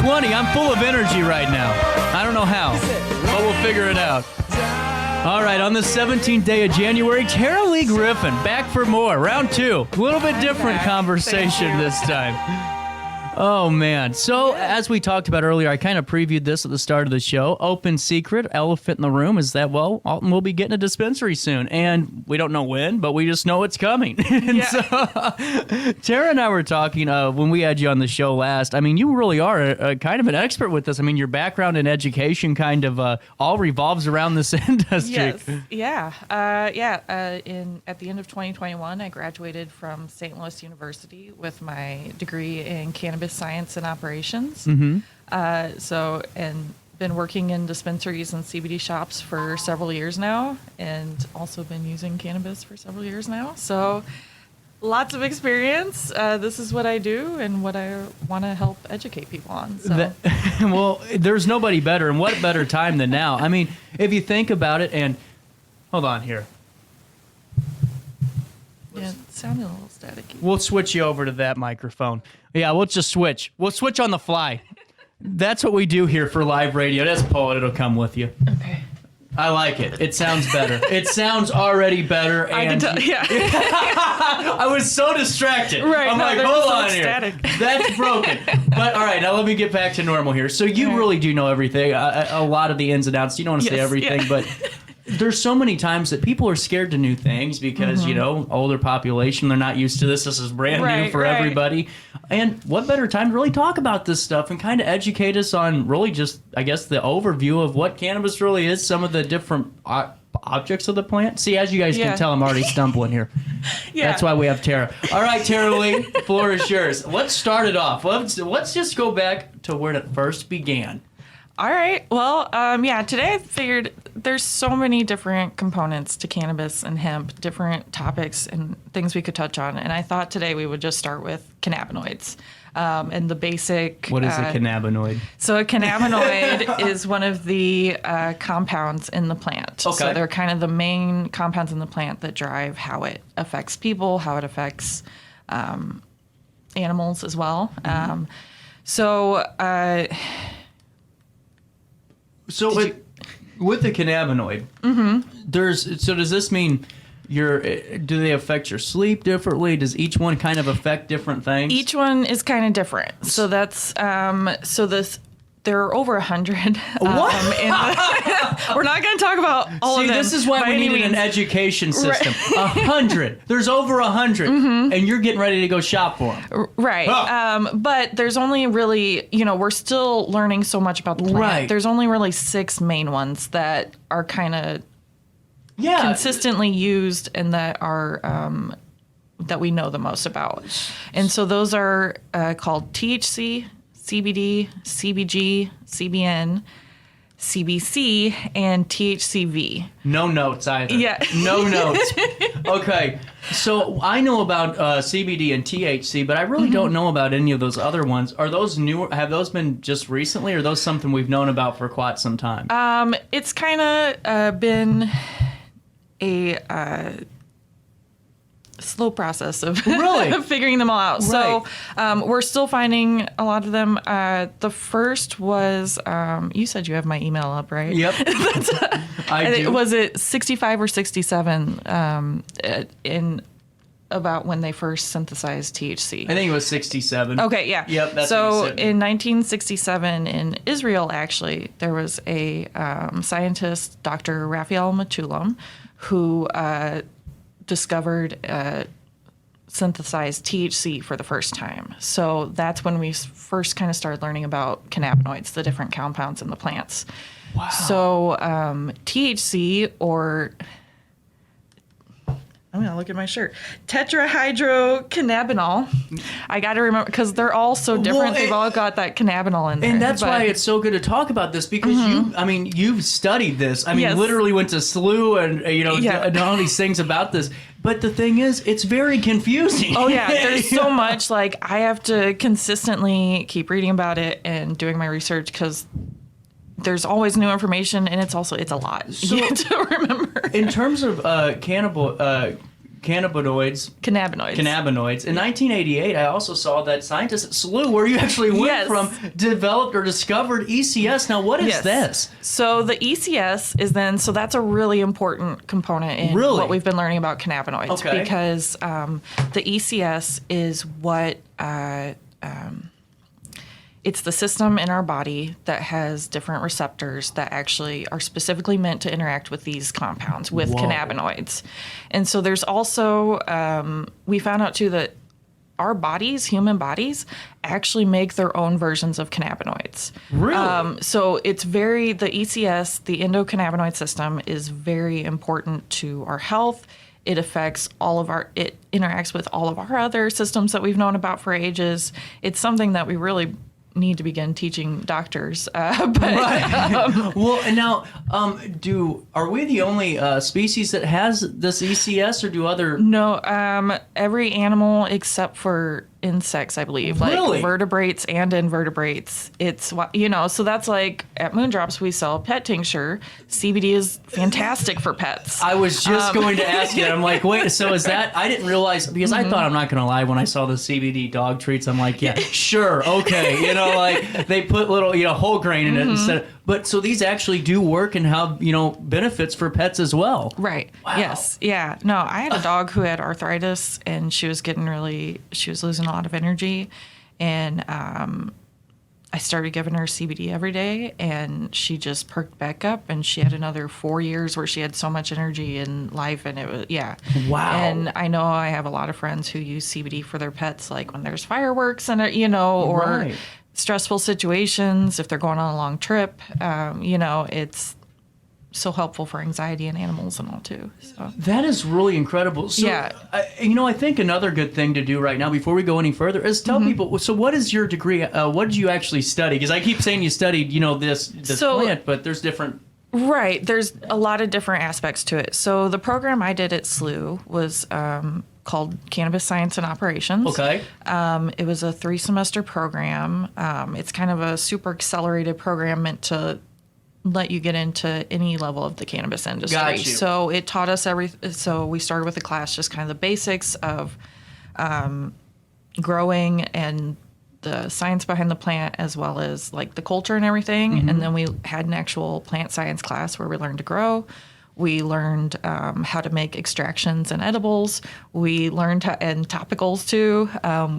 7:20. I'm full of energy right now. I don't know how, but we'll figure it out. All right, on the 17th day of January, Taralei Griffin back for more. Round 2. A little bit different conversation this time. Oh, man. So, as we talked about earlier, I kind of previewed this at the start of the show. Open secret, elephant in the room is that, well, Alton will be getting a dispensary soon. And we don't know when, but we just know it's coming. And so, Tara and I were talking when we had you on the show last. I mean, you really are a kind of an expert with this. I mean, your background in education kind of all revolves around this industry. Yes. At the end of 2021, I graduated from St. Louis University with my degree in cannabis science and operations. And been working in dispensaries and CBD shops for several years now, and also been using cannabis for several years now. So lots of experience. This is what I do and what I want to help educate people on. So. Well, there's nobody better, and what better time than now? I mean, if you think about it, and hold on here. Yeah, it sounded a little staticky. We'll switch you over to that microphone. Yeah, we'll just switch. We'll switch on the fly. That's what we do here for live radio. Just pull it. It'll come with you. Okay. I like it. It sounds better. It sounds already better. And I can tell, yeah. I was so distracted. Right. I'm like, hold on here. Static. That's broken. But all right, now let me get back to normal here. So you really do know everything, a lot of the ins and outs. You don't want to say everything, but there's so many times that people are scared to new things because, you know, older population, they're not used to this. This is brand new for everybody. And what better time to really talk about this stuff and kind of educate us on really just, I guess, the overview of what cannabis really is, some of the different objects of the plant. See, as you guys can tell, I'm already stumbling here. That's why we have Tara. All right, Taralei, the floor is yours. Let's start it off. Let's just go back to where it first began. All right. Well, today I figured there's so many different components to cannabis and hemp, different topics and things we could touch on. And I thought today we would just start with cannabinoids and the basic. What is a cannabinoid? So a cannabinoid is one of the compounds in the plant. Okay. So they're kind of the main compounds in the plant that drive how it affects people, how it affects animals as well. With the cannabinoid, does this mean do they affect your sleep differently? Does each one kind of affect different things? Each one is kind of different. So that's there are over 100. We're not going to talk about all of them. This is why we needed an education system. 100. There's over 100, and you're getting ready to go shop for them. Right. But there's only really, we're still learning so much about the plant. Right. There's only really 6 main ones that are kind of consistently used and that are that we know the most about. And so those are called THC, CBD, CBG, CBN, CBC, and THCV. No notes either. Yeah. No notes. Okay. So I know about CBD and THC, but I really don't know about any of those other ones. Are those new? Have those been just recently, or are those something we've known about for quite some time? It's kind of been a slow process of figuring them all out. Right. So we're still finding a lot of them. The first was, you said you have my email up, right? Yep. I do. Was it 65 or 67 in about when they first synthesized THC? I think it was 67. Okay, yeah. Yep, that's so what you said. In 1967 in Israel, actually, there was a scientist, Dr. Raphael Mechoulam, who discovered synthesized THC for the first time. So that's when we first kind of started learning about cannabinoids, the different compounds in the plants. Wow. So THC, or I'm going to look at my shirt, tetrahydrocannabinol. I got to remember, because they're all so different. They've all got that cannabinol in there. And that's why it's so good to talk about this, because you've studied this. I mean, literally went to SLU and, and all these things about this. But the thing is, it's very confusing. Oh, yeah. There's so much. Like, I have to consistently keep reading about it and doing my research, because there's always new information, and it's a lot to remember. In terms of cannabinoids. Cannabinoids. In 1988, I also saw that scientists at SLU, where you actually went from, developed or discovered ECS. Now, what is this? So the ECS is then, so that's a really important component in what we've been learning about cannabinoids. Because the ECS is what... it's the system in our body that has different receptors that actually are specifically meant to interact with these compounds, with cannabinoids. And so there's also, we found out too that our bodies, human bodies, actually make their own versions of cannabinoids. Really? So it's the ECS, the endocannabinoid system, is very important to our health. It affects it interacts with all of our other systems that we've known about for ages. It's something that we really need to begin teaching doctors. Well, and now, are we the only species that has this ECS, or do other? No, every animal except for insects, I believe, like vertebrates and invertebrates. It's, so that's like at Moondrops we sell pet tincture. CBD is fantastic for pets. I was just going to ask you. I'm like, wait, so is that? I didn't realize, because I thought, I'm not going to lie, when I saw the CBD dog treats, I'm like, yeah, sure, okay, like they put little, whole grain in it instead. But so these actually do work and have, benefits for pets as well. Right. Wow. Yes. Yeah. No, I had a dog who had arthritis, and she was losing a lot of energy. And I started giving her CBD every day, and she just perked back up, and she had another 4 years where she had so much energy in life. And it was, Wow. And I know I have a lot of friends who use CBD for their pets, like when there's fireworks and, or stressful situations, if they're going on a long trip, it's so helpful for anxiety in animals and all too. So that is really incredible. So, I think another good thing to do right now before we go any further is tell people, so what is your degree? What did you actually study? Because I keep saying you studied, this plant, but there's different... Right. There's a lot of different aspects to it. So the program I did at SLU was called Cannabis Science and Operations. Okay. It was a 3-semester program. It's kind of a super accelerated program meant to let you get into any level of the cannabis industry. Got you. So it taught us so we started with a class, just kind of the basics of growing and the science behind the plant, as well as like the culture and everything. And then we had an actual plant science class where we learned to grow. We learned how to make extractions and edibles. We learned and topicals too.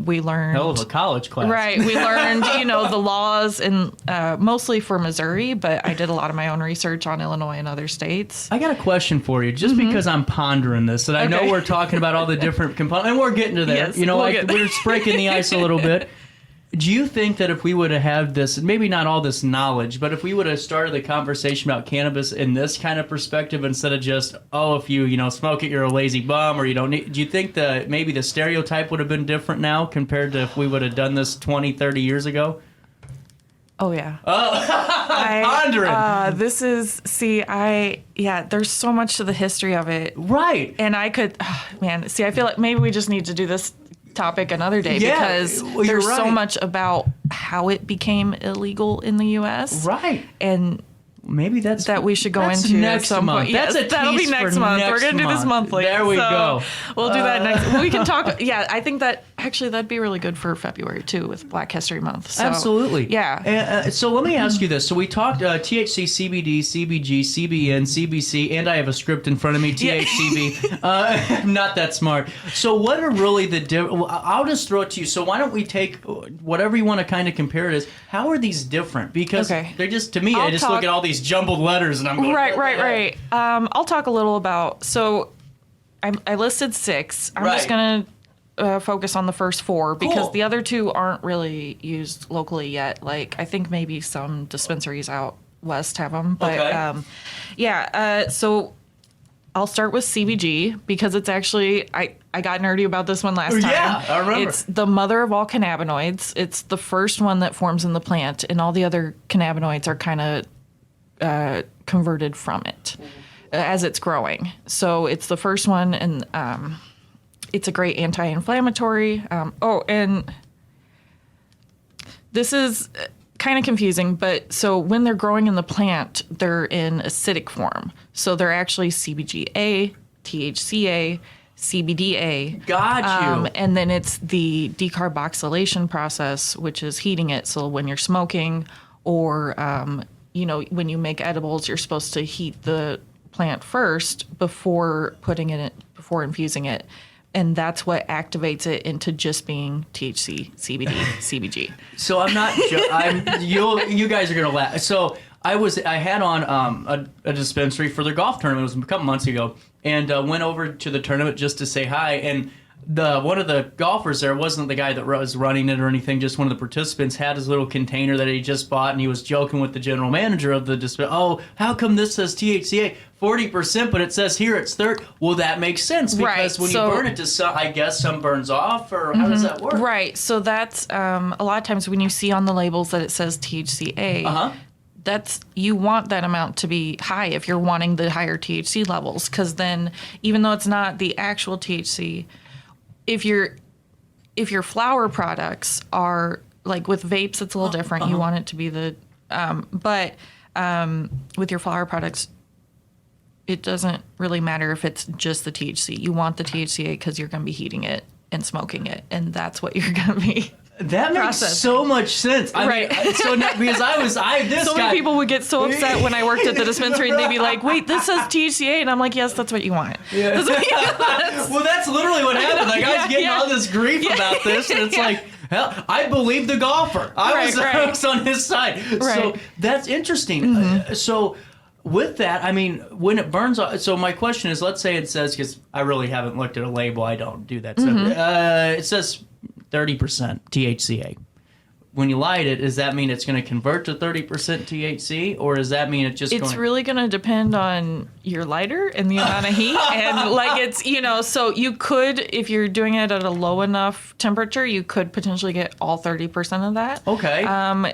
We learned hell of a college class, right? We learned the laws, and mostly for Missouri, but I did a lot of my own research on Illinois and other states. I got a question for you, just because I'm pondering this, and I know we're talking about all the different components, and we're getting to there. Yes, we're just breaking the ice a little bit. Do you think that if we would have had this, maybe not all this knowledge, but if we would have started the conversation about cannabis in this kind of perspective instead of just, if you, smoke it, you're a lazy bum, or you don't need, do you think that maybe the stereotype would have been different now compared to if we would have done this 20, 30 years ago? Oh, yeah. Pondering. There's so much to the history of it. Right. And I feel like maybe we just need to do this topic another day, because there's so much about how it became illegal in the U.S. Right. And maybe that we should go into next at some month. point. Yes, that'll be next month. We're going to do this monthly. There we go. We'll do that next. We can talk. Yeah, I think that actually that'd be really good for February too, with Black History Month. So, absolutely. Yeah. So let me ask you this. So we talked THC, CBD, CBG, CBN, CBC, and I have a script in front of me, THCV. I'm not that smart. So what are really I'll just throw it to you. So why don't we take whatever you want to kind of compare it as? How are these different? Because they're just, to me, I just look at all these jumbled letters and I'm going, right. I'll talk a little about, so I listed 6. I'm just going to focus on the first 4 because the other 2 aren't really used locally yet. Like, I think maybe some dispensaries out west have them. But so I'll start with CBG because it's actually, I got nerdy about this one last time. Yeah, I remember. It's the mother of all cannabinoids. It's the first one that forms in the plant, and all the other cannabinoids are kind of converted from it as it's growing. So it's the first one, and it's a great anti-inflammatory. And this is kind of confusing, but so when they're growing in the plant, they're in acidic form. So they're actually CBGA, THCA, CBDA. Got you. And then it's the decarboxylation process, which is heating it. So when you're smoking or, when you make edibles, you're supposed to heat the plant first before before infusing it. And that's what activates it into just being THC, CBD, CBG. So I'm not. You guys are gonna laugh. So I had on a dispensary for their golf tournament. It was a couple months ago, and went over to the tournament just to say hi. And one of the golfers there wasn't the guy that was running it or anything. Just one of the participants had his little container that he just bought, and he was joking with the general manager of the dispensary. Oh, how come this says THCA 40%, but it says here it's 30? Well, that makes sense because when you burn it to some, I guess some burns off, or how does that work? Right. So that's a lot of times when you see on the labels that it says THCA. That's, you want that amount to be high if you're wanting the higher THC levels, because then even though it's not the actual THC, if your flower products are like with vapes, it's a little different. You want it to be but with your flower products, it doesn't really matter if it's just the THC. You want the THCA because you're going to be heating it and smoking it, and that's what you're going to be. That makes so much sense. I mean, because many people would get so upset when I worked at the dispensary, and they'd be like, "Wait, this says THCA," and I'm like, "Yes, that's what you want." Yeah. Well, that's literally what happened. The guy's getting all this grief about this, and it's like, hell, I believe the golfer. I was on his side. So that's interesting. So with that, I mean, when it burns off, so my question is, let's say it says, because I really haven't looked at a label, I don't do that stuff. It says 30% THCA. When you light it, does that mean it's going to convert to 30% THC, or does that mean it's really going to depend on your lighter and the amount of heat, and like it's, so you could, if you're doing it at a low enough temperature, you could potentially get all 30% of that. Okay.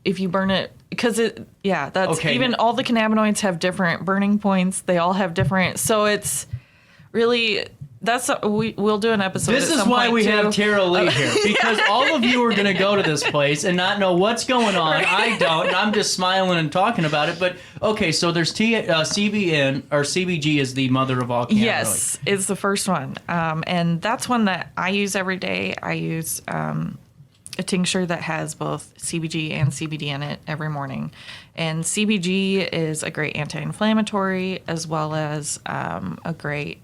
If you burn it, because that's okay. Even all the cannabinoids have different burning points. They all have different, so it's really. We'll do an episode. This is why we have Taralei here, because all of you are going to go to this place and not know what's going on. Right. I don't, and I'm just smiling and talking about it. But okay, so there's CBN, or CBG is the mother of all cannabinoids. Yes, it's the first one, and that's one that I use every day. I use a tincture that has both CBG and CBD in it every morning. And CBG is a great anti-inflammatory, as well as a great...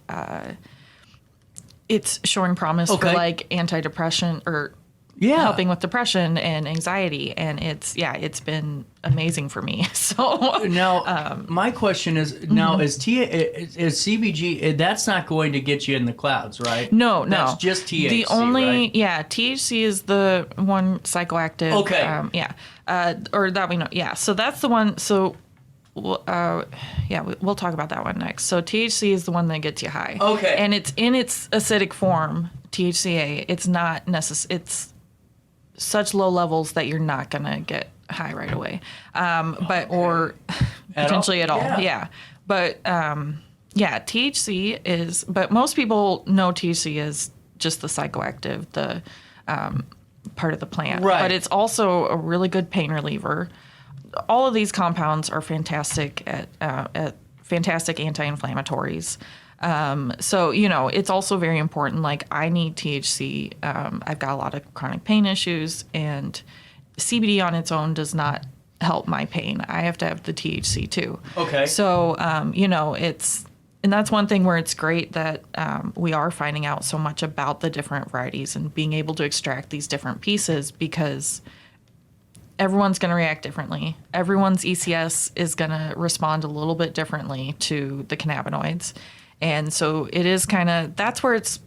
it's showing promise for like antidepressant or helping with depression and anxiety, and it's been amazing for me. So now my question is, now is CBG, that's not going to get you in the clouds, right? No, that's just THC. The only right? THC is the one psychoactive. Or that we know. So that's the one. So we'll talk about that one next. So THC is the one that gets you high. Okay. And it's in its acidic form, THCA. It's not it's such low levels that you're not going to get high right away. Or potentially at all. Yeah. But THC is, but most people know THC is just the psychoactive, the part of the plant. Right. But it's also a really good pain reliever. All of these compounds are fantastic at fantastic anti-inflammatories. So, it's also very important. Like, I need THC. I've got a lot of chronic pain issues, and CBD on its own does not help my pain. I have to have the THC too. Okay. So, and that's one thing where it's great that we are finding out so much about the different varieties and being able to extract these different pieces, because everyone's going to react differently. Everyone's ECS is going to respond a little bit differently to the cannabinoids. And so it is that's where it's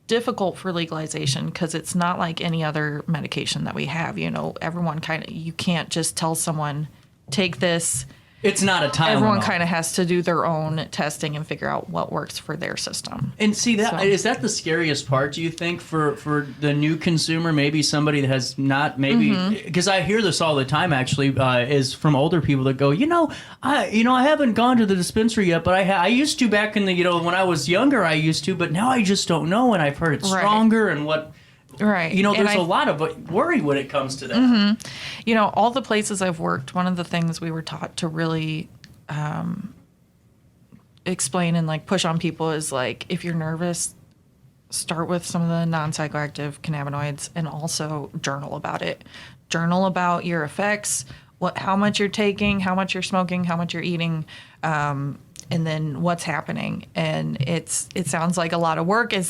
difficult for legalization, because it's not like any other medication that we have. Everyone you can't just tell someone, take this. It's not a Tylenol. Everyone kind of has to do their own testing and figure out what works for their system. And see, is that the scariest part, do you think, for the new consumer? Maybe somebody that has not, because I hear this all the time, actually, is from older people that go, I haven't gone to the dispensary yet, but I used to back in the, when I was younger, I used to, but now I just don't know, and I've heard it's stronger and what... Right. There's a lot of worry when it comes to that. All the places I've worked, one of the things we were taught to really explain and like push on people is like, if you're nervous, start with some of the non-psychoactive cannabinoids and also journal about it. Journal about your effects, how much you're taking, how much you're smoking, how much you're eating, and then what's happening. And it sounds like a lot of work, but it's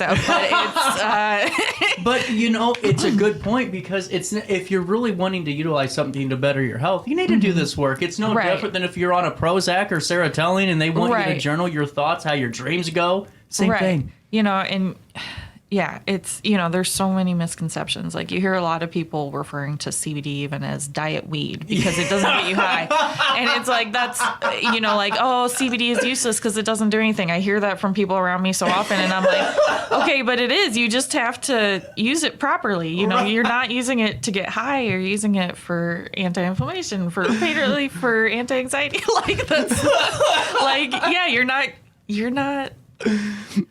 but it's a good point, because if you're really wanting to utilize something to better your health, you need to do this work. It's no different than if you're on a Prozac or serotonin and they want you to journal your thoughts, how your dreams go. Same thing. And yeah, it's, there's so many misconceptions. Like, you hear a lot of people referring to CBD even as diet weed because it doesn't get you high. And it's like, that's, like, oh, CBD is useless because it doesn't do anything. I hear that from people around me so often. And I'm like, okay, but it is. You just have to use it properly. You're not using it to get high. You're using it for anti-inflammation, for pain relief, for anti-anxiety. Like, that's, like, yeah, you're not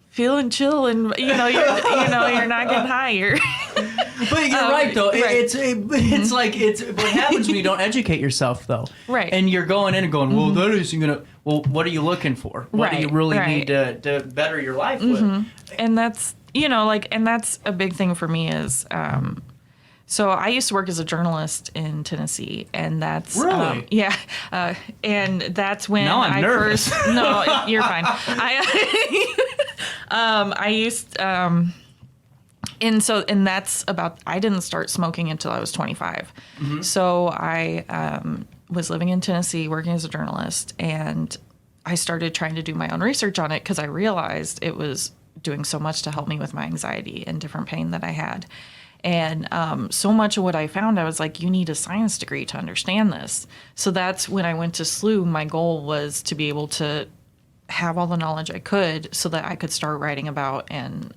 feeling chill, and you're not getting higher. But you're right though. It's like what happens when you don't educate yourself though. Right. And you're going in and going, well, that isn't gonna. Well, what are you looking for? What do you really need to better your life with? And that's and that's a big thing for me is. So I used to work as a journalist in Tennessee, and that's really and that's when now I'm nervous. First. No, you're fine. I used and that's about. I didn't start smoking until I was 25. Mm-hmm. So I was living in Tennessee, working as a journalist, and I started trying to do my own research on it because I realized it was doing so much to help me with my anxiety and different pain that I had. And so much of what I found, I was like, you need a science degree to understand this. So that's when I went to SLU. My goal was to be able to have all the knowledge I could so that I could start writing about and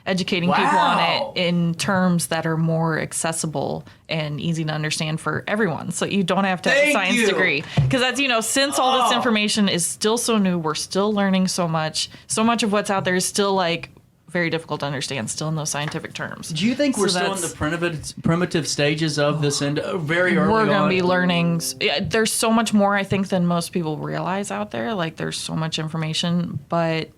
educating people on it in terms that are more accessible and easy to understand for everyone. So you don't have to have a science degree. Because that's, since all this information is still so new, we're still learning so much. So much of what's out there is still like very difficult to understand, still in those scientific terms. Do you think we're still in the primitive stages of this and very early on? We're going to be learning. Yeah, there's so much more, I think, than most people realize out there. Like, there's so much information, but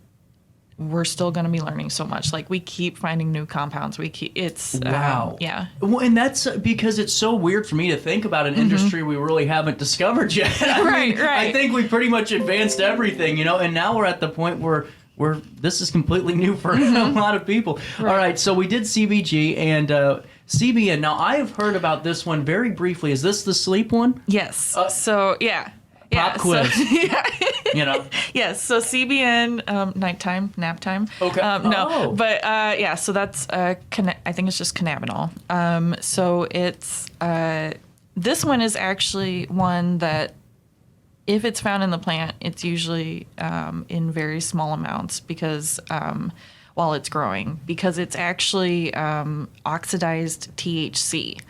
we're still going to be learning so much. Like, we keep finding new compounds. Wow. Yeah. Well, and that's because it's so weird for me to think about an industry we really haven't discovered yet. Right. I think we pretty much advanced everything, and now we're at the point where this is completely new for a lot of people. Right. All right, so we did CBG and CBN. Now, I have heard about this one very briefly. Is this the sleep one? Yes. Yeah. Pop quiz. So, Yes. So CBN, nighttime, nap time. Okay. No, but so that's I think it's just cannabinol. So it's this one is actually one that, if it's found in the plant, it's usually in very small amounts because while it's growing, because it's actually oxidized THC.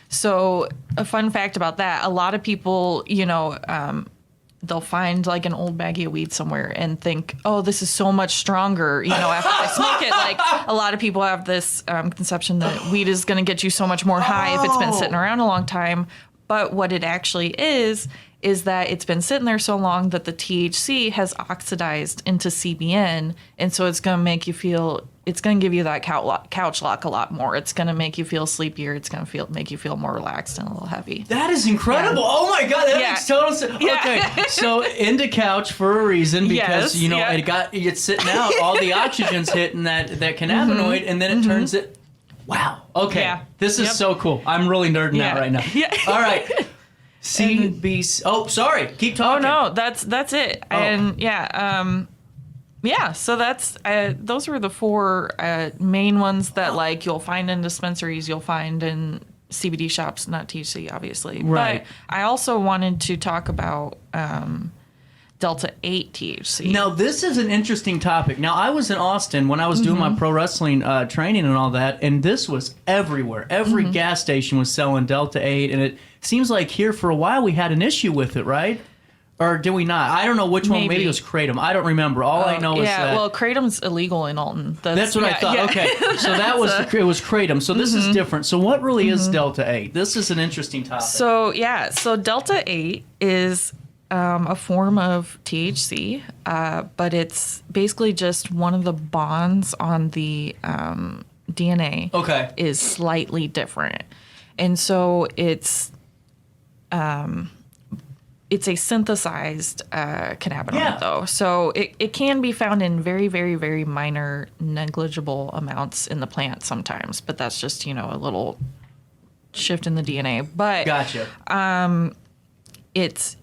So a fun fact about that, a lot of people, they'll find like an old baggie of weed somewhere and think, oh, this is so much stronger, after I smoke it. Like, a lot of people have this conception that weed is going to get you so much more high if it's been sitting around a long time. But what it actually is that it's been sitting there so long that the THC has oxidized into CBN, and so it's going to make you feel, it's going to give you that couch lock a lot more. It's going to make you feel sleepier. It's going to make you feel more relaxed and a little heavy. That is incredible. Yeah. Oh my God, that makes total sense. Yeah. Okay, so into couch for a reason because, it's sitting out, all the oxygen's hitting that cannabinoid, and then it turns it. Wow. Okay. Yeah. This is so cool. I'm really nerding out right now. Yeah. All right. CBC. Oh, sorry. Keep talking. Oh no, that's it. Oh. And so that's those were the four main ones that you'll find in dispensaries, you'll find in CBD shops, not THC obviously. Right. But I also wanted to talk about Delta 8 THC. Now, this is an interesting topic. Now, I was in Austin when I was doing my pro wrestling training and all that, and this was everywhere. Every gas station was selling Delta 8, and it seems like here for a while we had an issue with it, right? Or did we not? I don't know which one. Maybe it was Kratom. I don't remember. All I know is that... Yeah, well, Kratom's illegal in Alton. That's what I thought. Yeah. Okay, so that was it was Kratom. So this is different. So what really is Delta 8? This is an interesting topic. So Delta 8 is... a form of THC, but it's basically just one of the bonds on the DNA is slightly different. And so it's a synthesized cannabinoid, though. So it can be found in very, very, very minor, negligible amounts in the plant sometimes. But that's just, a little shift in the DNA. But it's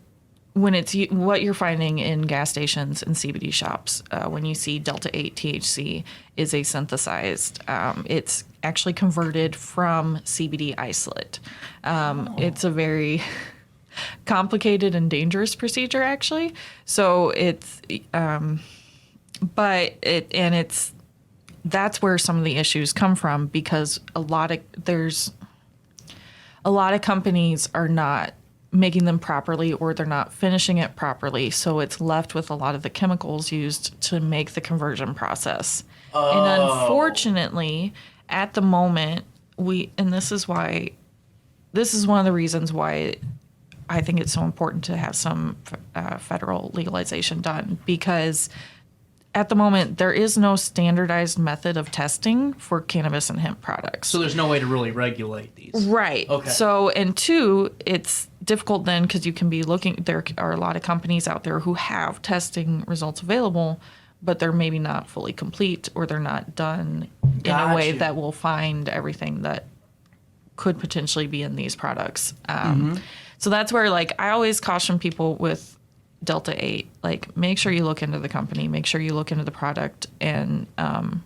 what you're finding in gas stations and CBD shops when you see Delta-8 THC is a synthesized. It's actually converted from CBD isolate. It's a very complicated and dangerous procedure, actually. So it's, that's where some of the issues come from, because a lot of companies are not making them properly, or they're not finishing it properly. So it's left with a lot of the chemicals used to make the conversion process. And unfortunately, at the moment, this is one of the reasons why I think it's so important to have some federal legalization done, because at the moment there is no standardized method of testing for cannabis and hemp products. So there's no way to really regulate these. Right. Okay. So, and two, it's difficult then because you can be looking, there are a lot of companies out there who have testing results available, but they're maybe not fully complete, or they're not done in a way that will find everything that could potentially be in these products. So that's where, I always caution people with Delta-8, make sure you look into the company, make sure you look into the product, and, well,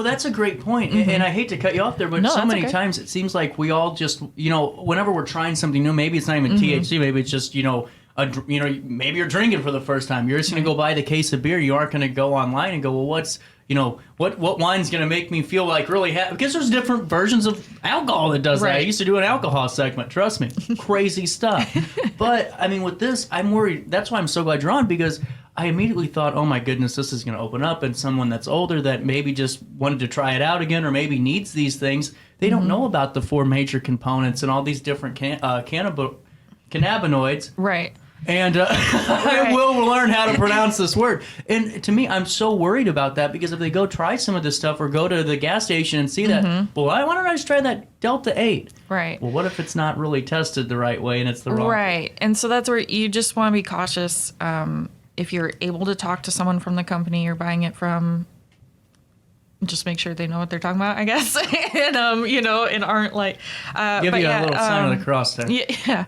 that's a great point. And I hate to cut you off there, but so many times it seems like we all just, whenever we're trying something new, maybe it's not even THC, maybe it's just, maybe you're drinking for the first time. You're just going to go buy the case of beer. You aren't going to go online and go, well, what's, what wine's going to make me feel really happy? Because there's different versions of alcohol that does that. I used to do an alcohol segment. Trust me. Crazy stuff. But, with this, I'm worried. That's why I'm so glad you're on, because I immediately thought, oh my goodness, this is going to open up, and someone that's older that maybe just wanted to try it out again, or maybe needs these things, they don't know about the 4 major components and all these different cannabinoids. Right. And I will learn how to pronounce this word. And to me, I'm so worried about that, because if they go try some of this stuff or go to the gas station and see that, well, why don't I just try that Delta-8? Right. Well, what if it's not really tested the right way and it's the wrong? Right. And so that's where you just want to be cautious. If you're able to talk to someone from the company you're buying it from, just make sure they know what they're talking about, I guess. And, and aren't like... Give you a little sign of the cross there. Yeah.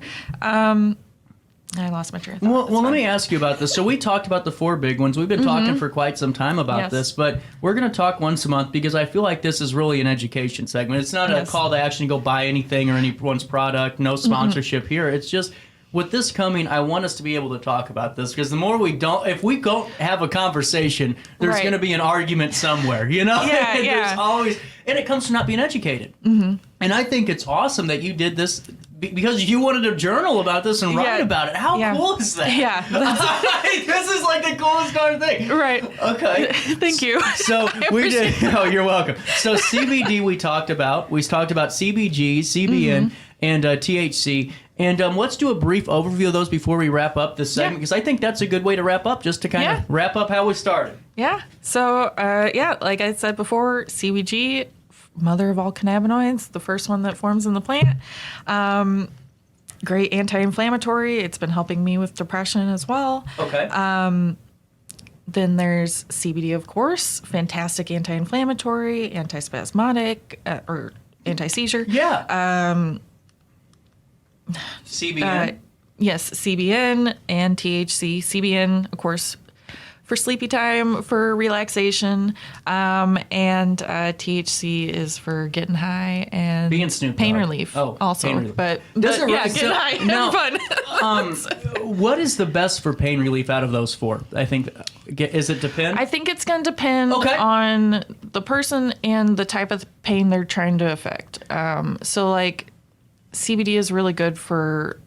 I lost my train of thought. Well, let me ask you about this. So we talked about the 4 big ones. We've been talking for quite some time about this, but we're going to talk once a month, because I feel like this is really an education segment. It's not a call to action to go buy anything or anyone's product. No sponsorship here. It's just, with this coming, I want us to be able to talk about this, because the more if we don't have a conversation, there's going to be an argument somewhere, Yeah, There's always, and it comes from not being educated. And I think it's awesome that you did this, because you wanted to journal about this and write about it. How cool is that? Yeah. This is like the coolest darn thing. Right. Okay. Thank you. So we did. Oh, you're welcome. So CBD we talked about. We talked about CBG, CBN, and THC. And let's do a brief overview of those before we wrap up this segment, because I think that's a good way to wrap up, just to kind of wrap up how we started. Yeah. So, like I said before, CBG, mother of all cannabinoids, the first one that forms in the plant. Great anti-inflammatory. It's been helping me with depression as well. Okay. Then there's CBD, of course. Fantastic anti-inflammatory, anti-spasmodic, or anti-seizure. Yeah. CBN? Yes, CBN and THC. CBN, of course, for sleepy time, for relaxation, and THC is for getting high and being Snoop pain Dogg. relief. Oh, also, pain relief. But getting high and fun. What is the best for pain relief out of those 4? I think, is it depend? I think it's going to depend on the person and the type of pain they're trying to affect. So, like, CBD is really good for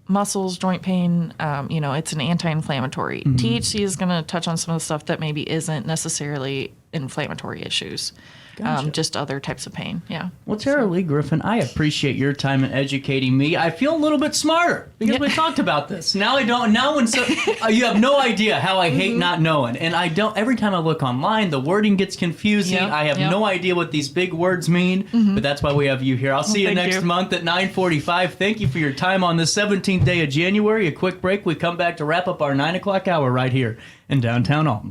muscles, joint pain. It's an anti-inflammatory. THC is going to touch on some of the stuff that maybe isn't necessarily inflammatory issues. Gotcha. Just other types of pain. Yeah. Well, Taralei Griffin, I appreciate your time in educating me. I feel a little bit smarter because we talked about this. Now I don't. Now when you have no idea how I hate not knowing, and I don't. Every time I look online, the wording gets confusing. Yep, I have yep. no idea what these big words mean. But that's why we have you here. I'll see you thank next you. month at 9:45. Thank you for your time on the 17th day of January. A quick break. We come back to wrap up our 9 o'clock hour right here in downtown Alton.